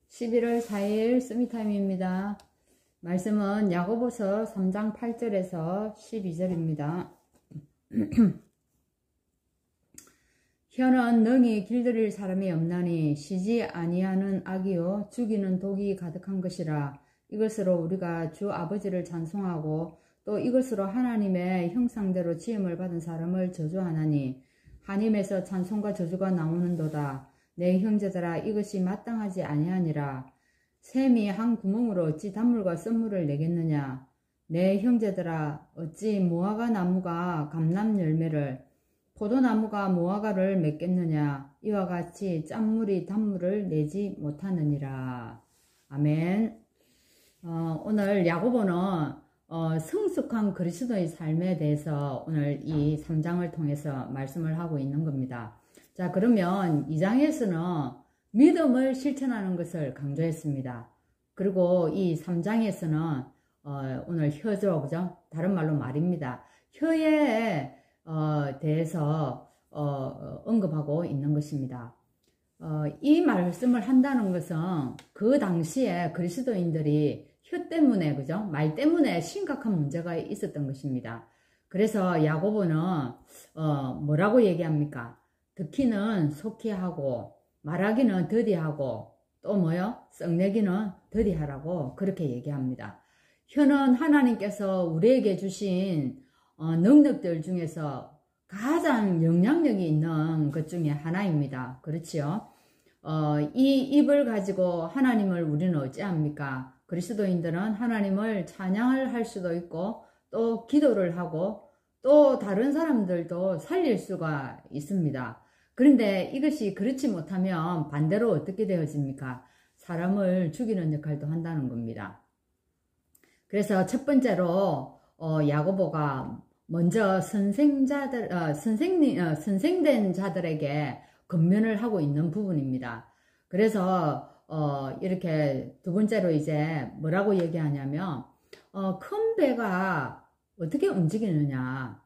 11월 4일 스미타임입니다. 말씀은 야고보서 3장 8절에서 12절입니다. 혀는 능히 길들일 사람이 없나니 쉬지 아니하는 악이요 죽이는 독이 가득한 것이라. 이것으로 우리가 주 아버지를 찬송하고 또 이것으로 하나님의 형상대로 지음을 받은 사람을 저주하나니 하나님에서 찬송과 저주가 나오는도다. 내 형제들아, 이것이 마땅하지 아니하니라. 샘이 한 구멍으로 어찌 단물과 썬물을 내겠느냐. 내 형제들아, 어찌 무화과 나무가 감람 열매를, 포도나무가 무화과를 맺겠느냐. 이와 같이 짠물이 단물을 내지 못하느니라. 아멘. 오늘 야고보는 성숙한 그리스도의 삶에 대해서 오늘 이 3장을 통해서 말씀을 하고 있는 겁니다. 자, 그러면 2장에서는 믿음을 실천하는 것을 강조했습니다. 그리고 이 3장에서는 오늘 혀죠, 그죠? 다른 말로 말입니다. 혀에 대해서 언급하고 있는 것입니다. 이 말씀을 한다는 것은 그 당시에 그리스도인들이 혀 때문에, 그죠? 말 때문에 심각한 문제가 있었던 것입니다. 그래서 야고보는 뭐라고 얘기합니까? 듣기는 속히 하고 말하기는 더디하고 또 뭐요? 썩내기는 더디하라고 그렇게 얘기합니다. 혀는 하나님께서 우리에게 주신 능력들 중에서 가장 영향력이 있는 것 중에 하나입니다. 그렇지요? 이 입을 가지고 하나님을 우리는 어찌합니까? 그리스도인들은 하나님을 찬양을 할 수도 있고 또 기도를 하고 또 다른 사람들도 살릴 수가 있습니다. 그런데 이것이 그렇지 못하면 반대로 어떻게 되어집니까? 사람을 죽이는 역할도 한다는 겁니다. 그래서 첫 번째로 야고보가 먼저 선생된 자들에게 권면을 하고 있는 부분입니다. 그래서 이렇게 두 번째로 이제 뭐라고 얘기하냐면 큰 배가 어떻게 움직이느냐,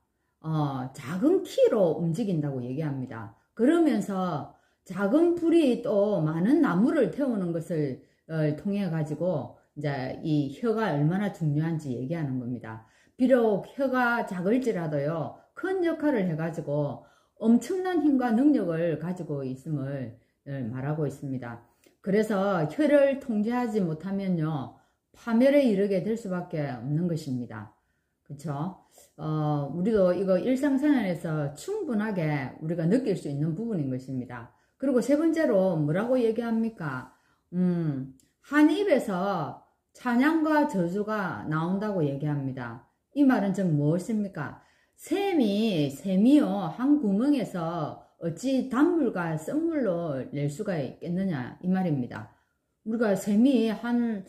작은 키로 움직인다고 얘기합니다. 그러면서 작은 불이 또 많은 나무를 태우는 것을 통해 가지고 이제 이 혀가 얼마나 중요한지 얘기하는 겁니다. 비록 혀가 작을지라도요, 큰 역할을 해가지고 엄청난 힘과 능력을 가지고 있음을 말하고 있습니다. 그래서 혀를 통제하지 못하면요, 파멸에 이르게 될 수밖에 없는 것입니다. 그쵸? 우리도 이거 일상생활에서 충분하게 우리가 느낄 수 있는 부분인 것입니다. 그리고 세 번째로 뭐라고 얘기합니까? 한 입에서 찬양과 저주가 나온다고 얘기합니다. 이 말은 즉 무엇입니까? 샘이요, 한 구멍에서 어찌 단물과 썬물로 낼 수가 있겠느냐, 이 말입니다. 우리가 샘이 한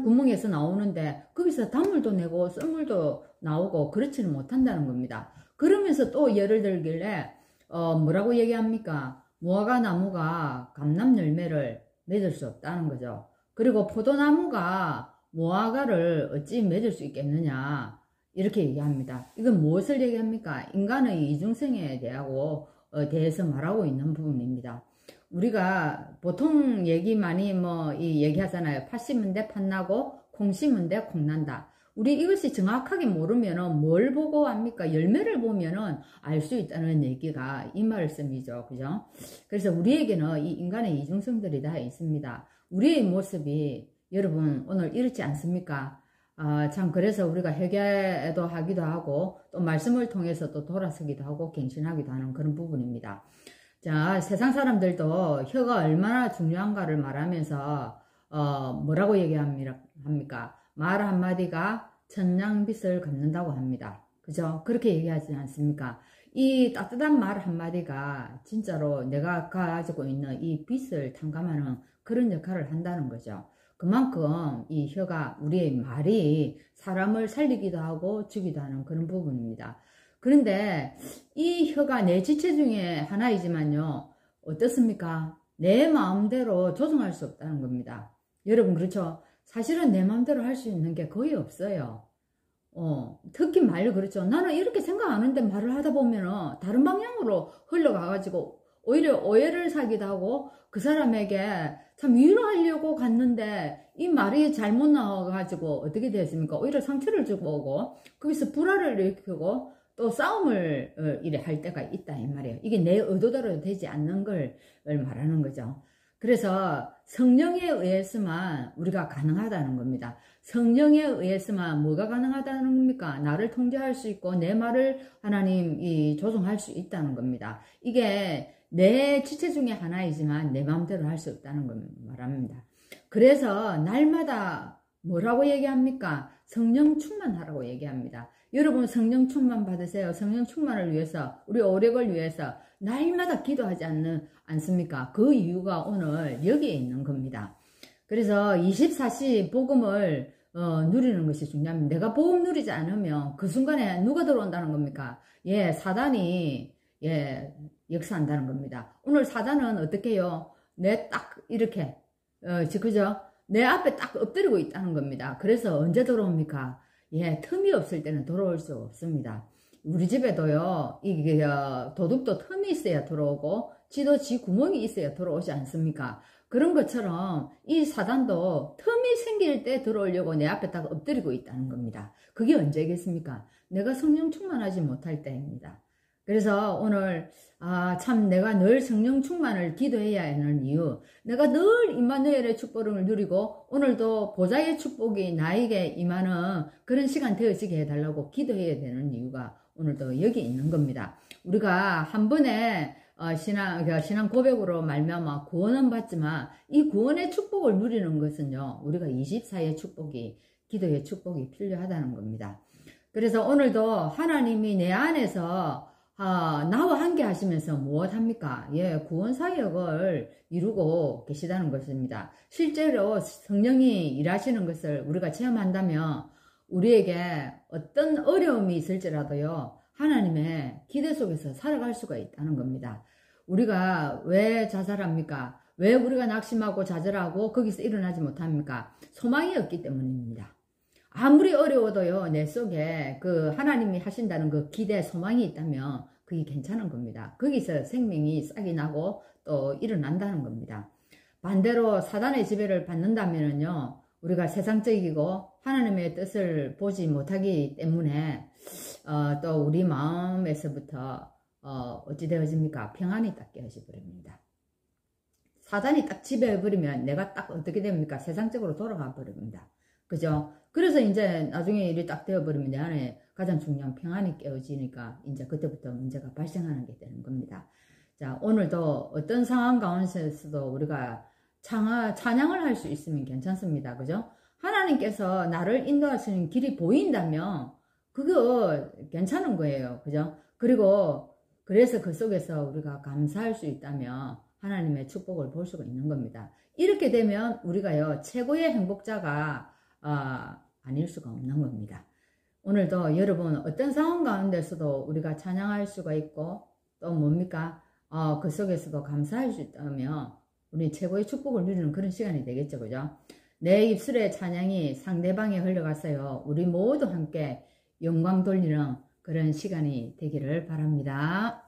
구멍에서 나오는데 거기서 단물도 내고 썬물도 나오고 그렇지는 못한다는 겁니다. 그러면서 또 예를 들길래 뭐라고 얘기합니까? 무화과 나무가 감람 열매를 맺을 수 없다는 거죠. 그리고 포도나무가 무화과를 어찌 맺을 수 있겠느냐, 이렇게 얘기합니다. 이건 무엇을 얘기합니까? 인간의 이중성에 대해서 말하고 있는 부분입니다. 우리가 보통 얘기 많이 얘기하잖아요. 팥 심은 데 팥 나고 콩 심은 데 콩 난다. 우리 이것이 정확하게 모르면은 뭘 보고 합니까? 열매를 보면은 알 수 있다는 얘기가 이 말씀이죠. 그죠? 그래서 우리에게는 이 인간의 이중성들이 다 있습니다. 우리의 모습이 여러분 오늘 이렇지 않습니까? 참 그래서 우리가 회개도 하기도 하고 또 말씀을 통해서 또 돌아서기도 하고 갱신하기도 하는 그런 부분입니다. 자, 세상 사람들도 혀가 얼마나 중요한가를 말하면서 뭐라고 얘기합니까? 말 한마디가 천냥빚을 갚는다고 합니다. 그죠? 그렇게 얘기하지 않습니까? 이 따뜻한 말 한마디가 진짜로 내가 가지고 있는 이 빚을 탕감하는 그런 역할을 한다는 거죠. 그만큼 이 혀가, 우리의 말이 사람을 살리기도 하고 죽이기도 하는 그런 부분입니다. 그런데 이 혀가 내 지체 중에 하나이지만요, 어떻습니까? 내 마음대로 조종할 수 없다는 겁니다. 여러분, 그렇죠? 사실은 내 마음대로 할 수 있는 게 거의 없어요. 특히 말, 그렇죠? 나는 이렇게 생각하는데 말을 하다 보면은 다른 방향으로 흘러가가지고 오히려 오해를 사기도 하고 그 사람에게 참 위로하려고 갔는데 이 말이 잘못 나와가지고 어떻게 됐습니까? 오히려 상처를 주고 오고 거기서 불화를 일으키고 또 싸움을 이래 할 때가 있다 이 말이에요. 이게 내 의도대로 되지 않는 걸 말하는 거죠. 그래서 성령에 의해서만 우리가 가능하다는 겁니다. 성령에 의해서만 뭐가 가능하다는 겁니까? 나를 통제할 수 있고 내 말을 하나님이 조종할 수 있다는 겁니다. 이게 내 지체 중에 하나이지만 내 마음대로 할 수 없다는 걸 말합니다. 그래서 날마다 뭐라고 얘기합니까? 성령 충만하라고 얘기합니다. 여러분 성령 충만 받으세요. 성령 충만을 위해서 우리 오력을 위해서 날마다 기도하지 않습니까? 그 이유가 오늘 여기에 있는 겁니다. 그래서 24시 복음을 누리는 것이 중요합니다. 내가 복음 누리지 않으면 그 순간에 누가 들어온다는 겁니까? 예, 사단이 역사한다는 겁니다. 오늘 사단은 어떻게 해요? 내 딱 이렇게 그죠? 내 앞에 딱 엎드리고 있다는 겁니다. 그래서 언제 들어옵니까? 예, 틈이 없을 때는 들어올 수 없습니다. 우리 집에도요, 이게 도둑도 틈이 있어야 들어오고 지도 지 구멍이 있어야 들어오지 않습니까? 그런 것처럼 이 사단도 틈이 생길 때 들어오려고 내 앞에 딱 엎드리고 있다는 겁니다. 그게 언제겠습니까? 내가 성령 충만하지 못할 때입니다. 그래서 오늘 참 내가 늘 성령 충만을 기도해야 하는 이유, 내가 늘 임마누엘의 축복을 누리고 오늘도 보좌의 축복이 나에게 임하는 그런 시간 되어지게 해달라고 기도해야 되는 이유가 오늘도 여기 있는 겁니다. 우리가 한 번에 신앙 고백으로 말미암아 구원은 받지만 이 구원의 축복을 누리는 것은요, 우리가 24의 축복이, 기도의 축복이 필요하다는 겁니다. 그래서 오늘도 하나님이 내 안에서 나와 함께 하시면서 무엇합니까? 예, 구원 사역을 이루고 계시다는 것입니다. 실제로 성령이 일하시는 것을 우리가 체험한다면 우리에게 어떤 어려움이 있을지라도요, 하나님의 기대 속에서 살아갈 수가 있다는 겁니다. 우리가 왜 자살합니까? 왜 우리가 낙심하고 좌절하고 거기서 일어나지 못합니까? 소망이 없기 때문입니다. 아무리 어려워도요, 내 속에 그 하나님이 하신다는 그 기대, 소망이 있다면 그게 괜찮은 겁니다. 거기서 생명이 싹이 나고 또 일어난다는 겁니다. 반대로 사단의 지배를 받는다면요, 우리가 세상적이고 하나님의 뜻을 보지 못하기 때문에 또 우리 마음에서부터 어찌 되어집니까? 평안이 딱 깨어져 버립니다. 사단이 딱 지배해버리면 내가 딱 어떻게 됩니까? 세상적으로 돌아가 버립니다. 그죠? 그래서 이제 나중에 일이 딱 되어버리면 내 안에 가장 중요한 평안이 깨어지니까 이제 그때부터 문제가 발생하는 게 되는 겁니다. 자, 오늘도 어떤 상황 가운데서도 우리가 찬양을 할 수 있으면 괜찮습니다. 그죠? 하나님께서 나를 인도하시는 길이 보인다면 그거 괜찮은 거예요. 그죠? 그리고 그래서 그 속에서 우리가 감사할 수 있다면 하나님의 축복을 볼 수가 있는 겁니다. 이렇게 되면 우리가요, 최고의 행복자가 아닐 수가 없는 겁니다. 오늘도 여러분 어떤 상황 가운데서도 우리가 찬양할 수가 있고 또 뭡니까? 그 속에서도 감사할 수 있다면 우리 최고의 축복을 누리는 그런 시간이 되겠죠. 그죠? 내 입술의 찬양이 상대방에 흘러갔어요. 우리 모두 함께 영광 돌리는 그런 시간이 되기를 바랍니다.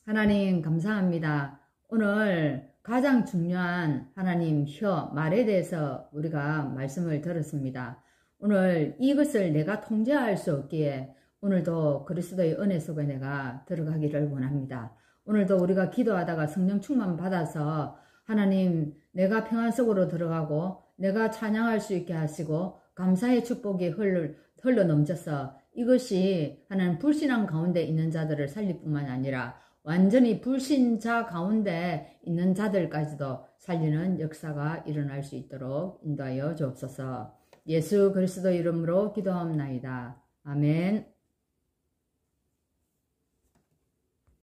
하나님 감사합니다. 오늘 가장 중요한 하나님 말에 대해서 우리가 말씀을 들었습니다. 오늘 이것을 내가 통제할 수 없기에 오늘도 그리스도의 은혜 속에 내가 들어가기를 원합니다. 오늘도 우리가 기도하다가 성령 충만 받아서 하나님 내가 평안 속으로 들어가고 내가 찬양할 수 있게 하시고 감사의 축복이 흘러 넘쳐서 이것이 하나님 불신앙 가운데 있는 자들을 살릴 뿐만 아니라 완전히 불신자 가운데 있는 자들까지도 살리는 역사가 일어날 수 있도록 인도하여 주옵소서. 예수 그리스도 이름으로 기도합나이다. 아멘.